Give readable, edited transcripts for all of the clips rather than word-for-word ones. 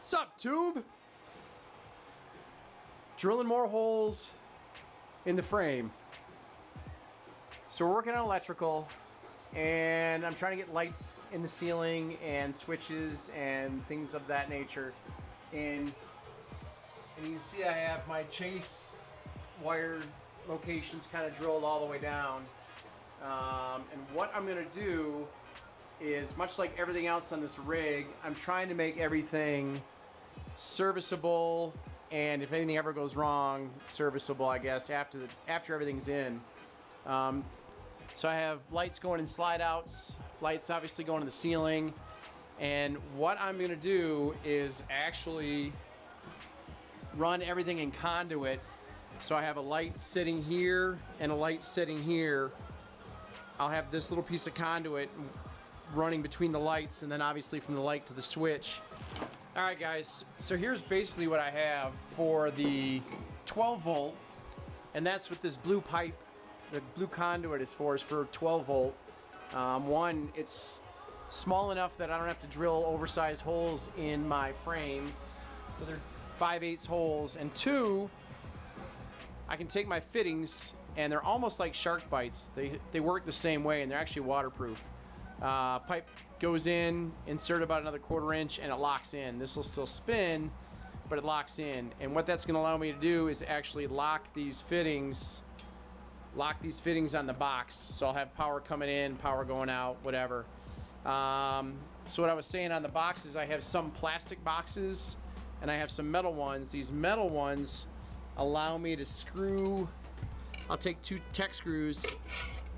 Sup, tube? Drilling more holes in the frame. So we're working on electrical, and I'm trying to get lights in the ceiling and switches and things of that nature. And you can see I have my chase wire locations kind of drilled all the way down. And what I'm gonna do is, much like everything else on this rig, I'm trying to make everything serviceable, and if anything ever goes wrong, serviceable, I guess, after everything's in. So I have lights going in slide outs, lights obviously going to the ceiling, and what I'm gonna do is actually run everything in conduit. So I have a light sitting here and a light sitting here. I'll have this little piece of conduit running between the lights, and then obviously from the light to the switch. All right, guys, so here's basically what I have for the 12 volt, and that's what this blue pipe, the blue conduit is for 12 volt. One, it's small enough that I don't have to drill oversized holes in my frame, so they're 5/8 holes, and two, I can take my fittings, and they're almost like shark bites. They work the same way, and they're actually waterproof. Pipe goes in, insert about another 1/4 inch, and it locks in. This will still spin, but it locks in. And what that's gonna allow me to do is actually lock these fittings on the box. So I'll have power coming in, power going out, whatever. So what I was saying on the boxes, I have some plastic boxes, and I have some metal ones. These metal ones allow me to screw, I'll take 2 tech screws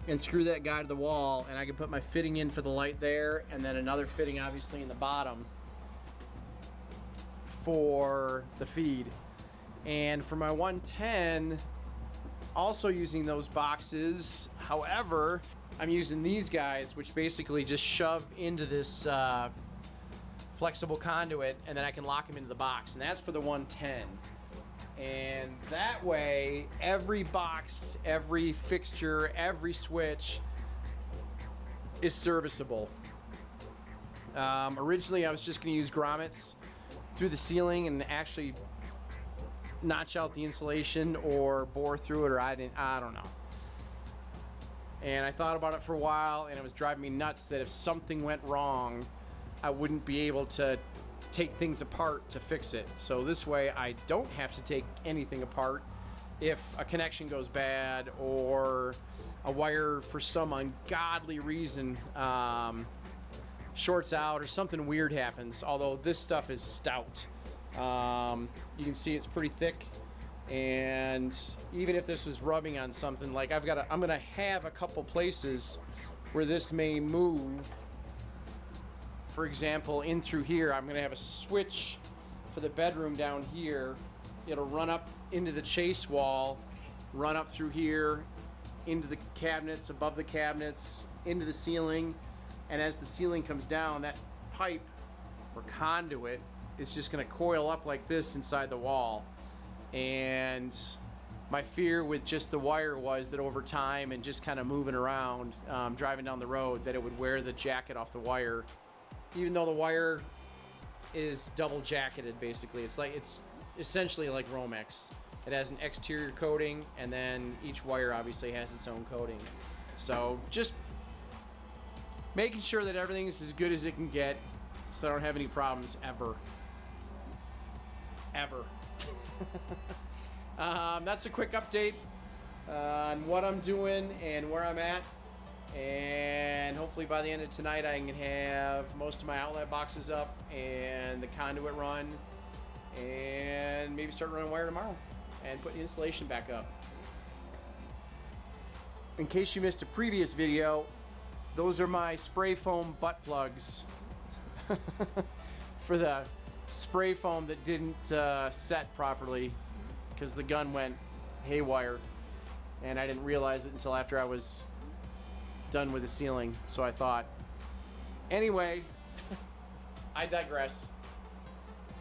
and screw that guy to the wall, and I can put my fitting in for the light there, and then another fitting obviously in the bottom for the feed. And for my 110, also using those boxes, however, I'm using these guys, which basically just shove into this flexible conduit, and then I can lock them into the box, and that's for the 110. And that way, every box, every fixture, every switch is serviceable. Originally, I was just going to use grommets through the ceiling and actually notch out the insulation or bore through it, or I don't know. And I thought about it for a while, and it was driving me nuts that if something went wrong, I wouldn't be able to take things apart to fix it. So this way I don't have to take anything apart if a connection goes bad or a wire for some ungodly reason shorts out or something weird happens. Although this stuff is stout. You can see it's pretty thick, and even if this was rubbing on something, like I'm gonna have a couple places where this may move. For example, in through here, I'm gonna have a switch for the bedroom down here. It'll run up into the chase wall, run up through here, into the cabinets, above the cabinets, into the ceiling. And as the ceiling comes down, that pipe or conduit is just gonna coil up like this inside the wall. And my fear with just the wire was that over time and just kind of moving around, driving down the road, that it would wear the jacket off the wire. Even though the wire is double jacketed, basically. It's essentially like Romex. It has an exterior coating, and then each wire obviously has its own coating. So just making sure that everything is as good as it can get, so I don't have any problems ever. That's a quick update on what I'm doing and where I'm at. And hopefully by the end of tonight I can have most of my outlet boxes up and the conduit run, and maybe start running wire tomorrow and put the installation back up. In case you missed a previous video, those are my spray foam butt plugs for the spray foam that didn't set properly because the gun went haywire, and I didn't realize it until after I was done with the ceiling, so I thought. Anyway, I digress.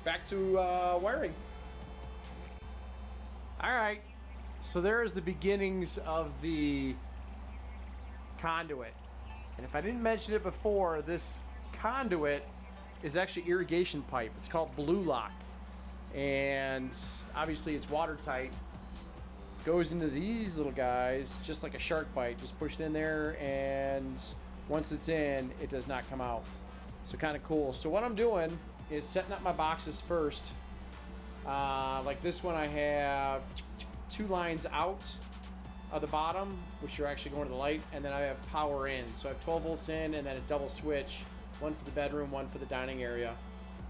Back to wiring. Alright, so there's the beginnings of the conduit. And if I didn't mention it before, this conduit is actually irrigation pipe. It's called Blue Lock, and obviously it's watertight. Goes into these little guys just like a shark bite. Just push it in there, and once it's in, it does not come out. So kind of cool. So what I'm doing is setting up my boxes first. Like this one, I have 2 lines out of the bottom, which are actually going to the light, and then I have power in. So I have 12 volts in, and then a double switch, one for the bedroom, one for the dining area.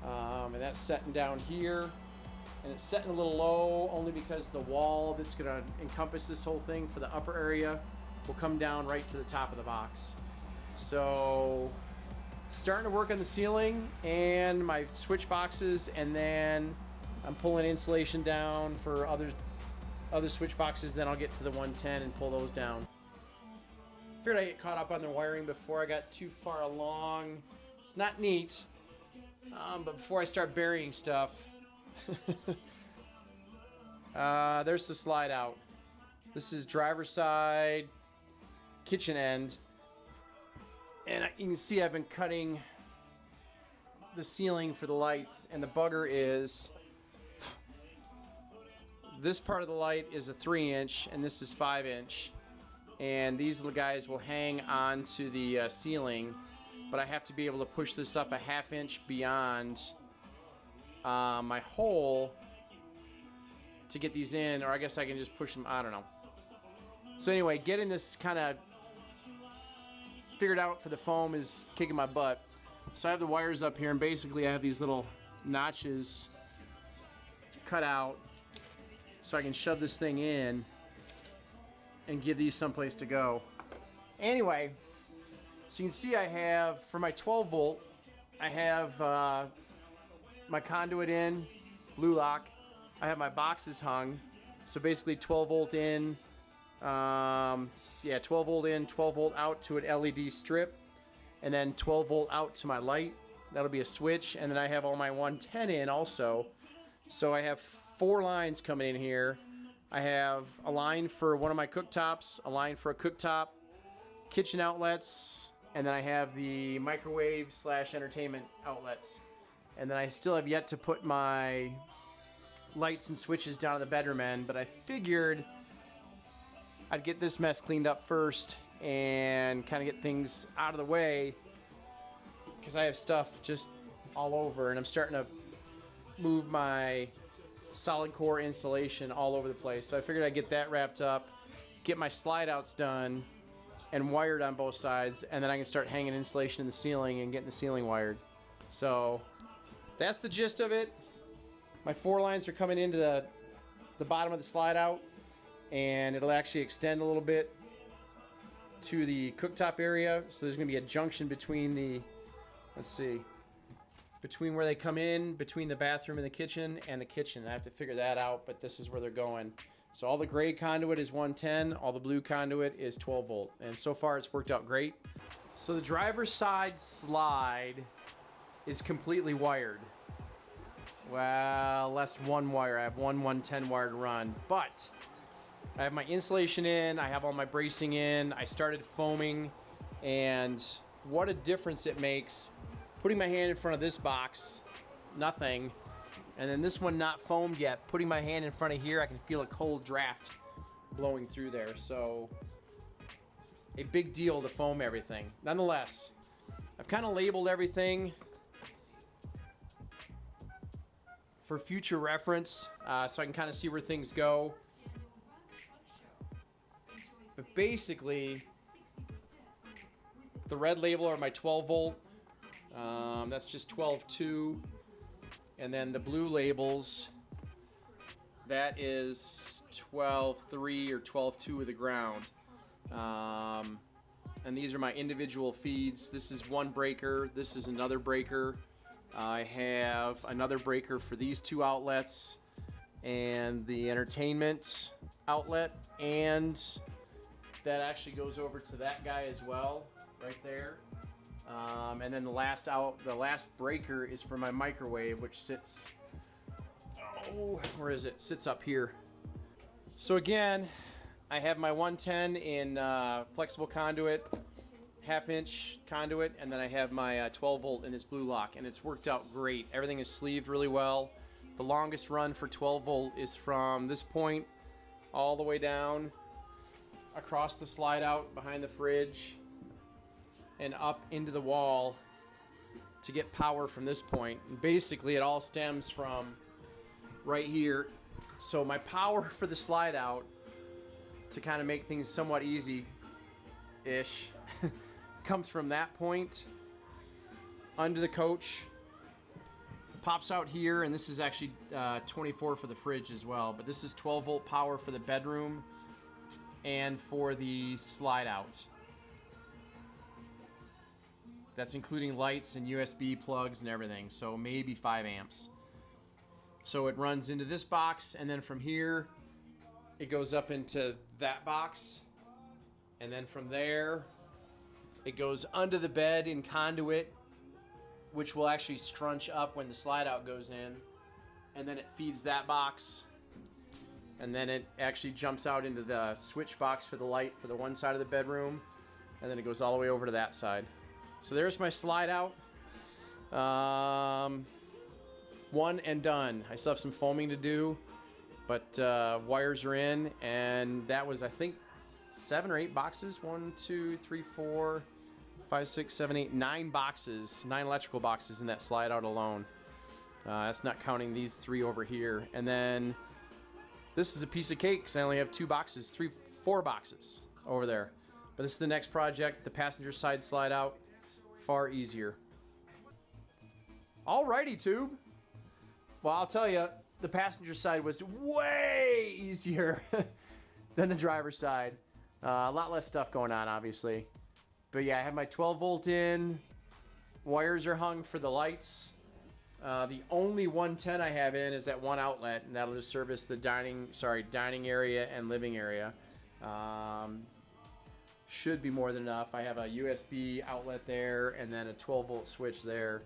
And that's setting down here, and it's setting a little low only because the wall that's going to encompass this whole thing for the upper area will come down right to the top of the box. So starting to work on the ceiling and my switch boxes, and then I'm pulling insulation down for other switch boxes. Then I'll get to the 110 and pull those down. Figured I'd get caught up on the wiring before I got too far along. It's not neat, but before I start burying stuff, there's the slide out. This is driver's side, kitchen end, and you can see I've been cutting the ceiling for the lights, and the bugger is this part of the light is a 3-inch and this is 5-inch, and these little guys will hang onto the ceiling, but I have to be able to push this up a 1/2 inch beyond my hole to get these in, or I guess I can just push them, I don't know. So anyway, getting this kind of figured out for the foam is kicking my butt. So I have the wires up here, and basically I have these little notches cut out so I can shove this thing in and give these someplace to go. Anyway, so you can see I have, for my 12 volt, I have my conduit in, Blue Lock. I have my boxes hung. So basically 12 volt in, 12 volt in, 12 volt out to an LED strip, and then 12 volt out to my light. That'll be a switch, and then I have all my 110 in also. So I have 4 lines coming in here. I have a line for one of my cooktops, a line for a cooktop, kitchen outlets, and then I have the microwave / entertainment outlets. And then I still have yet to put my lights and switches down in the bedroom end, but I figured I'd get this mess cleaned up first and kind of get things out of the way, because I have stuff just all over, and I'm starting to move my solid core insulation all over the place. So I figured I'd get that wrapped up, get my slide outs done and wired on both sides, and then I can start hanging insulation in the ceiling and getting the ceiling wired. So that's the gist of it. My 4 lines are coming into the bottom of the slide out, and it'll actually extend a little bit to the cooktop area. So there's gonna be a junction between the, between where they come in, between the bathroom and the kitchen, and the kitchen. I have to figure that out, but this is where they're going. So all the gray conduit is 110, all the blue conduit is 12 volt, and so far it's worked out great. So the driver's side slide is completely wired. Well, less one wire. I have one 110 wire to run, but I have my insulation in, I have all my bracing in, I started foaming, and what a difference it makes putting my hand in front of this box, nothing, and then this one not foamed yet, putting my hand in front of here, I can feel a cold draft blowing through there. So a big deal to foam everything. Nonetheless, I've kind of labeled everything for future reference, so I can kind of see where things go. But basically, the red label are my 12 volt. That's just 12.2. And then the blue labels, that is 12.3 or 12.2 with the ground. And these are my individual feeds. This is one breaker. This is another breaker. I have another breaker for these 2 outlets and the entertainment outlet, and that actually goes over to that guy as well, right there. And then the last breaker is for my microwave, which sits, where is it? Sits up here. So again, I have my 110 in flexible conduit 1/2-inch conduit, and then I have my 12 volt in this blue lock, and it's worked out great. Everything is sleeved really well. The longest run for 12 volt is from this point all the way down across the slide out behind the fridge and up into the wall to get power from this point. And basically it all stems from right here. So my power for the slide out, to kind of make things somewhat easy-ish, comes from that point under the coach, pops out here, and this is actually 24 for the fridge as well, but this is 12 volt power for the bedroom and for the slide out. That's including lights and USB plugs and everything, so maybe 5 amps. So it runs into this box, and then from here it goes up into that box, and then from there it goes under the bed in conduit, which will actually scrunch up when the slide out goes in, and then it feeds that box, and then it actually jumps out into the switch box for the light for the one side of the bedroom, and then it goes all the way over to that side. So there's my slide out. One and done. I still have some foaming to do, but wires are in, and that was, I think, 7 or 8 boxes. 1, 2, 3, 4, 5, 6, 7, 8, 9 boxes, 9 electrical boxes in that slide out alone. That's not counting these 3 over here. And then this is a piece of cake because I only have 2 boxes, 4 boxes over there. But this is the next project, the passenger side slide out. Far easier. Alrighty, tube. Well, I'll tell you, the passenger side was way easier than the driver's side. A lot less stuff going on, obviously. But yeah, I have my 12 volt in. Wires are hung for the lights. The only 110 I have in is that one outlet, and that'll just service the dining area and living area. Should be more than enough. I have a USB outlet there, and then a 12 volt switch there.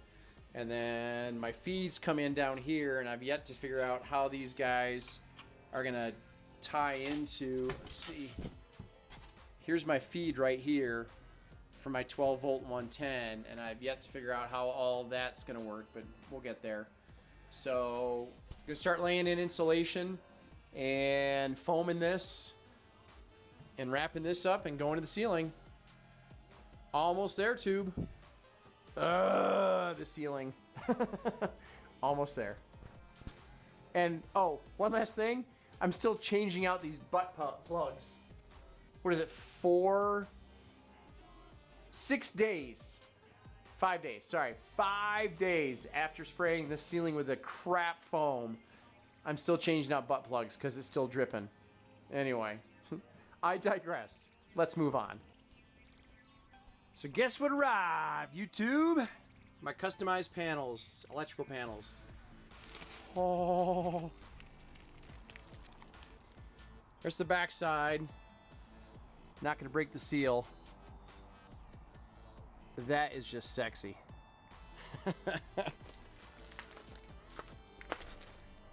And then my feeds come in down here, and I've yet to figure out how these guys are gonna tie into, let's see. Here's my feed right here for my 12 volt 110, and I've yet to figure out how all that's gonna work, but we'll get there. So I'm gonna start laying in insulation and foaming this and wrapping this up and going to the ceiling. Almost there, tube. The ceiling. Almost there. And oh, one last thing. I'm still changing out these butt plugs. What is it? 6 days. 5 days. Sorry. 5 days after spraying the ceiling with the crap foam, I'm still changing out butt plugs because it's still dripping. Anyway, I digress. Let's move on. So guess what arrived, YouTube? My customized panels, electrical panels. Oh. There's the back side. Not gonna break the seal. That is just sexy.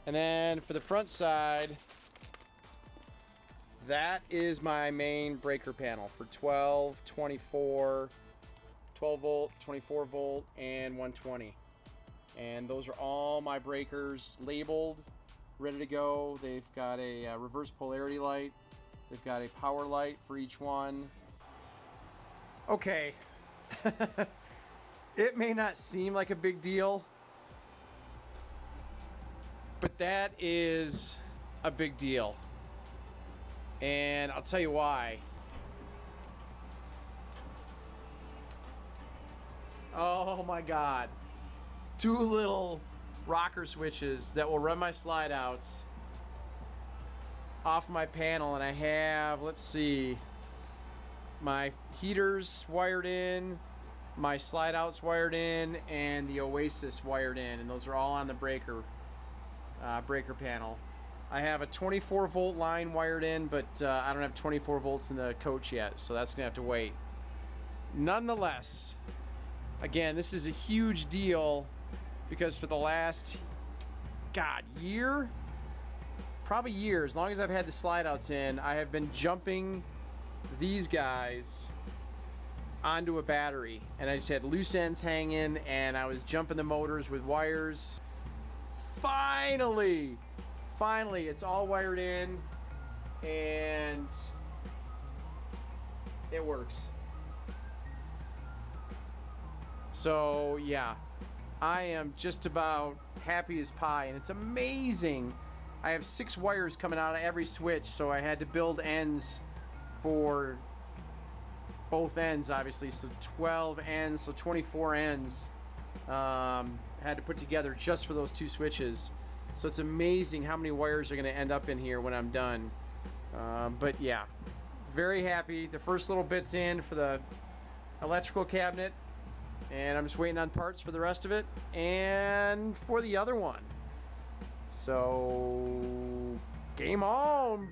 And then for the front side, that is my main breaker panel for 12, 24, 12 volt, 24 volt, and 120. And those are all my breakers labeled, ready to go. They've got a reverse polarity light. They've got a power light for each one. Okay. It may not seem like a big deal, but that is a big deal. And I'll tell you why. Oh my God. 2 little rocker switches that will run my slide outs off my panel, and I have, let's see, my heaters wired in, my slide outs wired in, and the Oasis wired in, and those are all on the breaker panel. I have a 24 volt line wired in, but I don't have 24 volts in the coach yet, so that's gonna have to wait. Nonetheless, again, this is a huge deal because for the last, year? Probably year, as long as I've had the slide outs in, I have been jumping these guys onto a battery, and I just had loose ends hanging, and I was jumping the motors with wires. Finally, it's all wired in, and it works. So yeah, I am just about happy as pie, and it's amazing. I have 6 wires coming out of every switch, so I had to build ends for both ends, obviously. So 12 ends, so 24 ends had to put together just for those 2 switches. So it's amazing how many wires are going to end up in here when I'm done. But yeah, very happy. The first little bit's in for the electrical cabinet, and I'm just waiting on parts for the rest of it and for the other one. So game on.